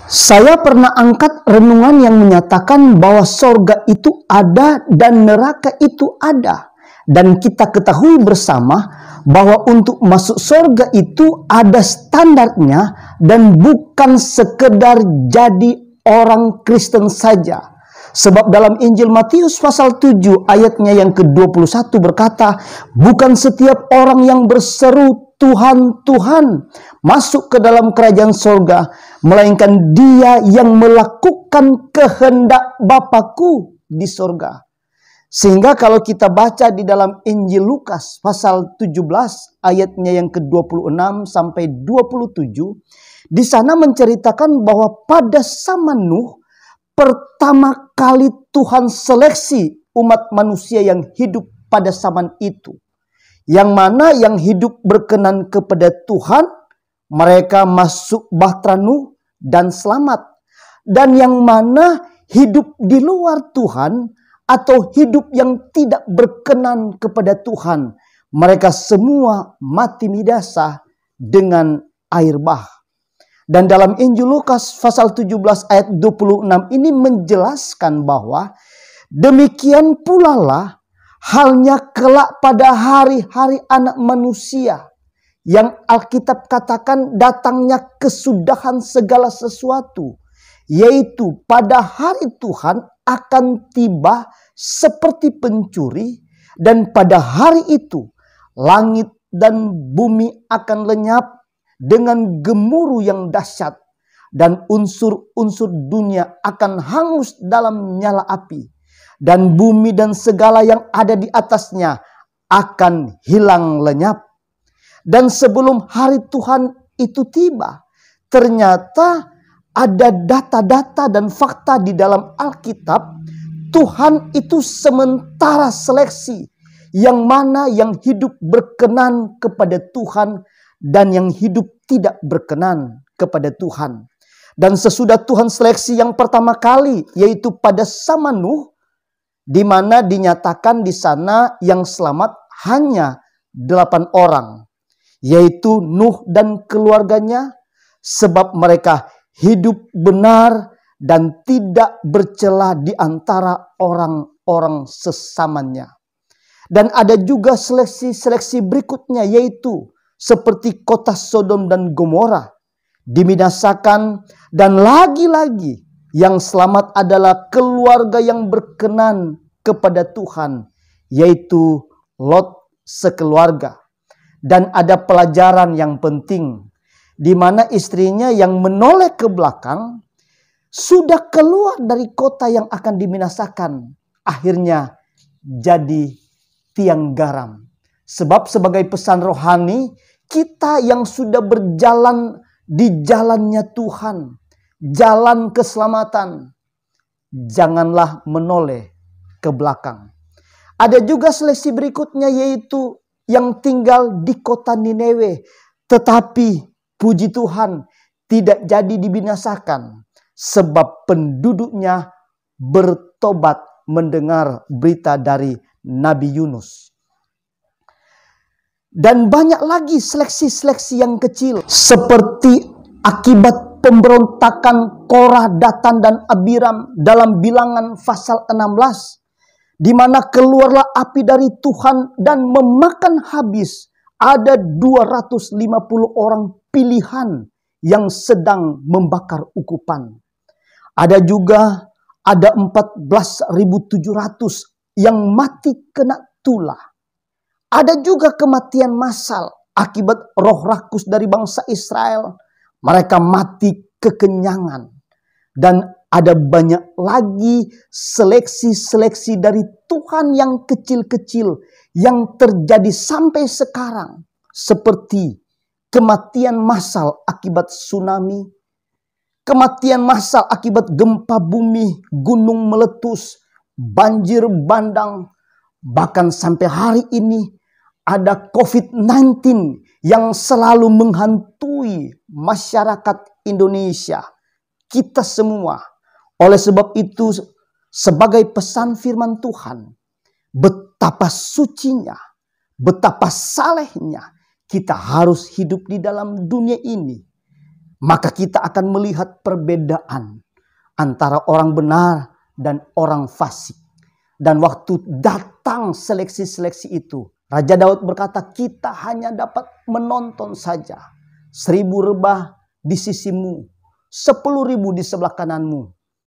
Saya pernah angkat renungan yang menyatakan bahwa sorga itu ada dan neraka itu ada. Dan kita ketahui bersama bahwa untuk masuk sorga itu ada standarnya dan bukan sekedar jadi orang Kristen saja. Sebab dalam Injil Matius pasal 7 ayatnya yang ke-21 berkata, bukan setiap orang yang berseru Tuhan, Tuhan masuk ke dalam kerajaan sorga, melainkan dia yang melakukan kehendak Bapakku di sorga. Sehingga kalau kita baca di dalam Injil Lukas pasal 17 ayatnya yang ke-26 sampai 27, di sana menceritakan bahwa pada zaman Nuh pertama kali Tuhan seleksi umat manusia yang hidup pada zaman itu. Yang mana yang hidup berkenan kepada Tuhan, mereka masuk bahtera Nuh dan selamat. Dan yang mana hidup di luar Tuhan atau hidup yang tidak berkenan kepada Tuhan, mereka semua mati binasa dengan air bah. Dan dalam Injil Lukas pasal 17 ayat 26 ini menjelaskan bahwa demikian pula lah halnya kelak pada hari-hari anak manusia, yang Alkitab katakan datangnya kesudahan segala sesuatu, yaitu pada hari Tuhan akan tiba seperti pencuri, dan pada hari itu langit dan bumi akan lenyap dengan gemuruh yang dahsyat, dan unsur-unsur dunia akan hangus dalam nyala api, dan bumi dan segala yang ada di atasnya akan hilang lenyap. Dan sebelum hari Tuhan itu tiba, ternyata ada data-data dan fakta di dalam Alkitab. Tuhan itu sementara seleksi yang mana yang hidup berkenan kepada Tuhan dan yang hidup tidak berkenan kepada Tuhan. Dan sesudah Tuhan seleksi yang pertama kali, yaitu pada zaman Nuh, di mana dinyatakan di sana yang selamat hanya 8 orang, yaitu Nuh dan keluarganya, sebab mereka hidup benar dan tidak bercela di antara orang-orang sesamanya. Dan ada juga seleksi-seleksi berikutnya, yaitu seperti kota Sodom dan Gomora dibinasakan, dan lagi-lagi yang selamat adalah keluarga yang berkenan kepada Tuhan, yaitu Lot sekeluarga. Dan ada pelajaran yang penting, di mana istrinya yang menoleh ke belakang sudah keluar dari kota yang akan dibinasakan, akhirnya jadi tiang garam. Sebab sebagai pesan rohani, kita yang sudah berjalan di jalannya Tuhan, jalan keselamatan, janganlah menoleh ke belakang. Ada juga seleksi berikutnya, yaitu yang tinggal di kota Nineve, tetapi puji Tuhan tidak jadi dibinasakan, sebab penduduknya bertobat mendengar berita dari Nabi Yunus. Dan banyak lagi seleksi-seleksi yang kecil, seperti akibat pemberontakan Korah, Datan, dan Abiram dalam Bilangan pasal 16, di mana keluarlah api dari Tuhan dan memakan habis ada 250 orang pilihan yang sedang membakar ukupan. Ada 14.700 yang mati kena tulah. Ada juga kematian massal akibat roh rakus dari bangsa Israel. Mereka mati kekenyangan. Dan ada banyak lagi seleksi-seleksi dari Tuhan yang kecil-kecil yang terjadi sampai sekarang. Seperti kematian massal akibat tsunami, kematian massal akibat gempa bumi, gunung meletus, banjir bandang. Bahkan sampai hari ini ada COVID-19 yang selalu menghantui masyarakat Indonesia, kita semua. Oleh sebab itu, sebagai pesan firman Tuhan, betapa sucinya, betapa salehnya kita harus hidup di dalam dunia ini maka kita akan melihat perbedaan antara orang benar dan orang fasik. Dan waktu datang seleksi-seleksi itu, Raja Daud berkata, kita hanya dapat menonton saja. 1.000 rebah di sisimu, 10.000 di sebelah kananmu,